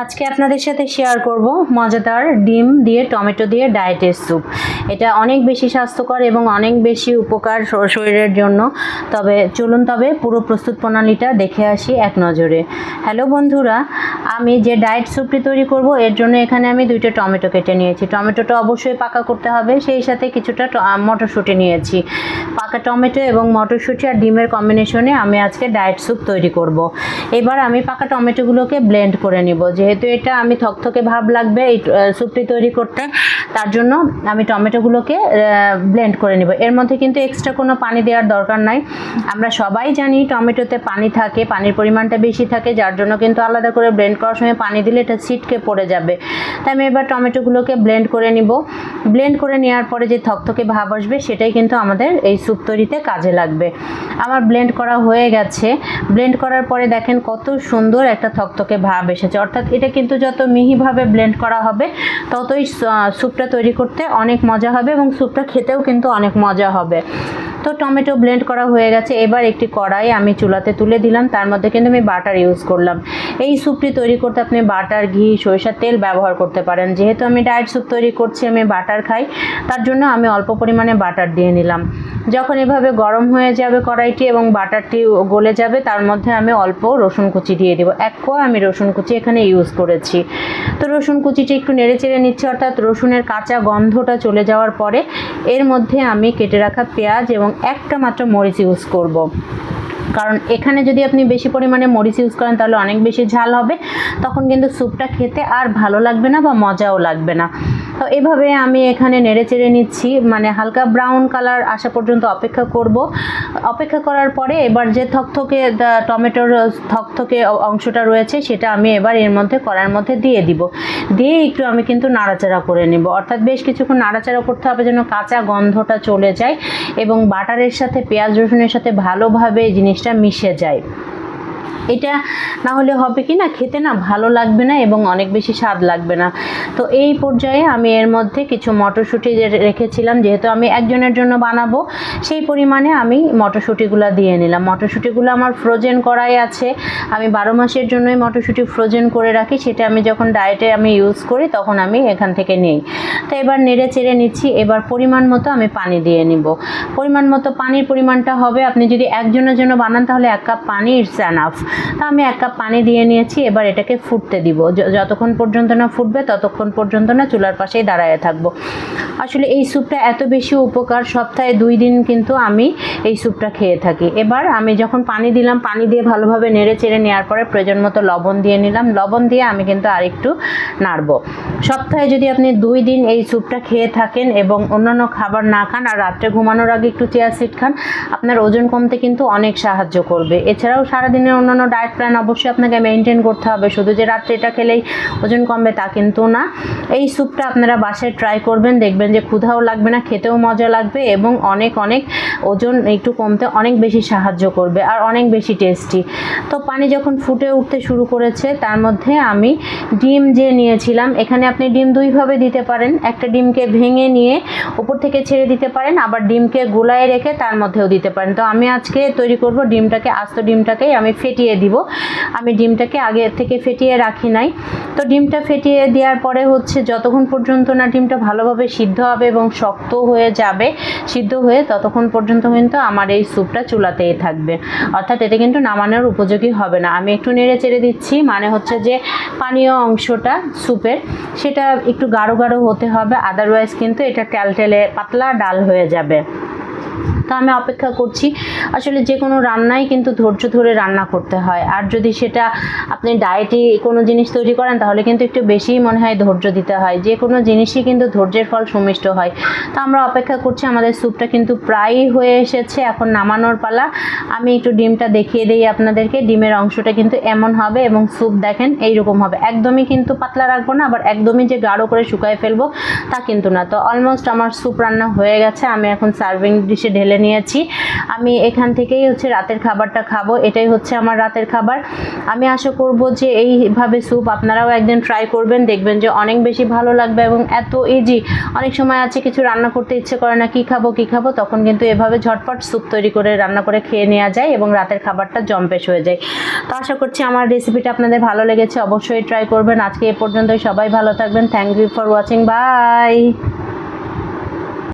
আজকে আপনাদের সাথে শেয়ার করব মজাদার ডিম দিয়ে টমেটো দিয়ে ডায়েটের স্যুপ। এটা অনেক বেশি স্বাস্থ্যকর এবং অনেক বেশি উপকার শরীরের জন্য। চলুন পুরো প্রস্তুত প্রণালীটা দেখে আসি এক নজরে। হ্যালো বন্ধুরা, আমি যে ডায়েট স্যুপটি তৈরি করব এর জন্য এখানে আমি 2টা টমেটো কেটে নিয়েছি। টমেটোটা অবশ্যই পাকা করতে হবে, সেই সাথে কিছুটা মটরশুঁটি নিয়েছি। পাকা টমেটো এবং মটরশুঁটি আর ডিমের কম্বিনেশনে আমি আজকে ডায়েট স্যুপ তৈরি করব। এবার আমি পাকা টমেটোগুলোকে ব্লেন্ড করে নিব। যেহেতু এটা আমি থকথকে ভাব লাগবে এই স্যুপটি তৈরি করতে, তার জন্য আমি টমেটোগুলোকে ব্লেন্ড করে নিব। এর মধ্যে কিন্তু এক্সট্রা কোনো পানি দেওয়ার দরকার নাই। আমরা সবাই জানি টমেটোতে পানি থাকে, পানির পরিমাণটা বেশি থাকে, যার জন্য কিন্তু আলাদা করে ব্লেন্ড করার সময় পানি দিলে এটা ছিটকে পড়ে যাবে। তাই আমি এবার টমেটোগুলোকে ব্লেন্ড করে নিব। ব্লেন্ড করে নেওয়ার পরে যে থকথকে ভাব আসবে সেটাই কিন্তু আমাদের এই স্যুপ তৈরিতে কাজে লাগবে। আমার ব্লেন্ড করা হয়ে গেছে। ব্লেন্ড করার পরে দেখেন কত সুন্দর একটা থকথকে ভাব এসেছে। অর্থাৎ এটা কিন্তু যত মিহিভাবে ব্লেন্ড করা হবে ততই স্যুপটা তৈরি করতে অনেক মজা হবে এবং স্যুপটা খেতেও কিন্তু অনেক মজা হবে। তো টমেটো ব্লেন্ড করা হয়ে গেছে। এবার একটি কড়াই আমি চুলাতে তুলে দিলাম, তার মধ্যে কিন্তু আমি বাটার ইউজ করলাম। এই স্যুপটি তৈরি করতে আপনি বাটার, ঘি, সরিষার তেল ব্যবহার করতে পারেন। যেহেতু আমি ডায়েট স্যুপ তৈরি করছি, আমি বাটার খাই, তার জন্য আমি অল্প পরিমাণে বাটার দিয়ে নিলাম। যখন এভাবে গরম হয়ে যাবে কড়াইটি এবং বাটারটি গলে যাবে, তার মধ্যে আমি অল্প রসুন কুচি দিয়ে দেবো। 1 কোয়া আমি রসুন কুচি এখানে ইউজ করেছি। তো রসুন কুচিটি একটু নেড়ে চেড়ে নিচ্ছি, অর্থাৎ রসুনের কাঁচা গন্ধটা চলে যাওয়ার পরে এর মধ্যে আমি কেটে রাখা পেঁয়াজ এবং একটা মাত্র মরিচ ইউজ করব। কারণ এখানে যদি আপনি বেশি পরিমাণে মরিচ ইউজ করেন তাহলে অনেক বেশি ঝাল হবে, তখন কিন্তু স্যুপটা খেতে আর ভালো লাগবে না বা মজাও লাগবে না। তো এভাবে আমি এখানে নেড়ে চেড়ে নিচ্ছি, মানে হালকা ব্রাউন কালার আসা পর্যন্ত অপেক্ষা করব। অপেক্ষা করার পরে এবার যে থকথকে টমেটোর থকথকে অংশটা রয়েছে সেটা আমি এবার এর মধ্যে কড়াইয়ের মধ্যে দিয়ে দিব। দিয়ে একটু আমি কিন্তু নাড়াচাড়া করে নেব, অর্থাৎ বেশ কিছুক্ষণ নাড়াচাড়া করতে হবে যেন কাঁচা গন্ধটা চলে যায় এবং বাটারের সাথে পেঁয়াজ রসুনের সাথে ভালোভাবে এই জিনিসটা মিশে যায়। এটা না হলে হবে কি না, খেতে না ভালো লাগবে না এবং অনেক বেশি স্বাদ লাগবে না। তো এই পর্যায়ে আমি এর মধ্যে কিছু মটরশুঁটি রেখেছিলাম, যেহেতু আমি একজনের জন্য বানাবো সেই পরিমাণে আমি মটরশুঁটিগুলো দিয়ে নিলাম। মটরশুঁটিগুলো আমার ফ্রোজেন করাই আছে, আমি 12 মাসের জন্যই মটরশুঁটি ফ্রোজেন করে রাখি। সেটা আমি যখন ডায়েটে আমি ইউজ করি তখন আমি এখান থেকে নেই। তো এবার নেড়ে চেড়ে নিচ্ছি। এবার পরিমাণ মতো আমি পানি দিয়ে নিব। পরিমাণ মতো পানির পরিমাণটা হবে, আপনি যদি একজনের জন্য বানান তাহলে 1 কাপ পানি ইটস এনাফ। তা আমি 1 কাপ পানি দিয়ে নিয়েছি। এবার এটাকে ফুটতে দিব। যতক্ষণ পর্যন্ত না ফুটবে ততক্ষণ পর্যন্ত না চুলার পাশেই দাঁড়ায় থাকবো। আসলে এই স্যুপটা এত বেশি উপকার, সপ্তাহে 2 দিন কিন্তু আমি এই স্যুপটা খেয়ে থাকি। এবার আমি যখন পানি দিলাম, পানি দিয়ে ভালোভাবে নেড়ে চেড়ে নেওয়ার পরে প্রয়োজন মতো লবণ দিয়ে নিলাম। লবণ দিয়ে আমি কিন্তু আরেকটু নাড়বো। সপ্তাহে যদি আপনি 2 দিন এই স্যুপটা খেয়ে থাকেন এবং অন্যান্য খাবার না খান আর রাত্রে ঘুমানোর আগে একটু চিয়া সিড খান, আপনার ওজন কমতে কিন্তু অনেক সাহায্য করবে। এছাড়াও সারাদিনের অন্যান্য ডায়েট প্ল্যান অবশ্যই আপনাকে মেনটেন করতে হবে। শুধু যে রাত্রে এটা খেলেই ওজন কমবে তা কিন্তু না। এই স্যুপটা আপনারা বাসায় ট্রাই করবেন, দেখবেন যে ক্ষুধাও লাগবে না, খেতেও মজা লাগবে এবং অনেক ওজন একটু কমতে অনেক বেশি সাহায্য করবে আর অনেক বেশি টেস্টি। তো পানি যখন ফুটে উঠতে শুরু করেছে তার মধ্যে আমি ডিম যে নিয়েছিলাম, এখানে আপনি ডিম 2 ভাবে দিতে পারেন। একটা ডিমকে ভেঙে নিয়ে উপর থেকে ছেড়ে দিতে পারেন, আবার ডিমকে গোলায় রেখে তার মধ্যেও দিতে পারেন। তো আমি আজকে তৈরি করব ডিমটাকে, আস্ত ডিমটাকেই আমি ফেটিয়ে দিব। আমি ডিমটাকে আগে থেকে ফেটিয়ে রাখি নাই। তো ডিমটা ফেটিয়ে দেওয়ার পরে যতক্ষণ পর্যন্ত না ডিমটা ভালোভাবে সিদ্ধ হবে এবং শক্ত হয়ে যাবে, সিদ্ধ হয়ে ততক্ষণ পর্যন্ত কিন্তু আমার এই স্যুপটা চুলাতেই থাকবে। অর্থাৎ এটা কিন্তু নামানোর উপযোগী হবে না। আমি একটু নেড়ে চেড়ে দিচ্ছি, মানে যে পানীয় অংশটা স্যুপের সেটা একটু গাঢ় গাঢ় হতে হবে, আদারওয়াইজ কিন্তু এটা টেলটেলে পাতলা ডাল হয়ে যাবে। তো আমি অপেক্ষা করছি। আসলে যে কোনো রান্নাই কিন্তু ধৈর্য ধরে রান্না করতে হয়, আর যদি সেটা আপনি ডায়েটে কোনো জিনিস তৈরি করেন তাহলে কিন্তু একটু বেশিই মনে হয় ধৈর্য দিতে হয়। যে কোনো জিনিসই কিন্তু ধৈর্যের ফল সুমিষ্ট হয়। তো আমরা অপেক্ষা করছি, আমাদের স্যুপটা কিন্তু প্রায়ই হয়ে এসেছে, এখন নামানোর পালা। আমি একটু ডিমটা দেখিয়ে দিই আপনাদেরকে। ডিমের অংশটা কিন্তু এমন হবে এবং স্যুপ দেখেন এইরকম হবে। একদমই কিন্তু পাতলা রাখবো না, আবার একদমই যে গাঢ় করে শুকায় ফেলবো তা কিন্তু না। তো অলমোস্ট আমার স্যুপ রান্না হয়ে গেছে। আমি এখন সার্ভিং ডিশে ঢেলে নিয়েছি। আমি এখান থেকেই হচ্ছে রাতের খাবারটা খাবো, এটাই হচ্ছে আমার রাতের খাবার। আমি আশা করব যে এইভাবে স্যুপ আপনারাও একদিন ট্রাই করবেন, দেখবেন যে অনেক বেশি ভালো লাগবে এবং এত ইজি। অনেক সময় আছে কিছু রান্না করতে ইচ্ছে করে না, কি খাবো, তখন কিন্তু এভাবে ঝটপট স্যুপ তৈরি করে রান্না করে খেয়ে নেওয়া যায় এবং রাতের খাবারটা জম্পেশ হয়ে যায়। তো আশা করছি আমার রেসিপিটা আপনাদের ভালো লেগেছে, অবশ্যই ট্রাই করবেন। আজকে এ পর্যন্তই, সবাই ভালো থাকবেন। Thank you for watching, by.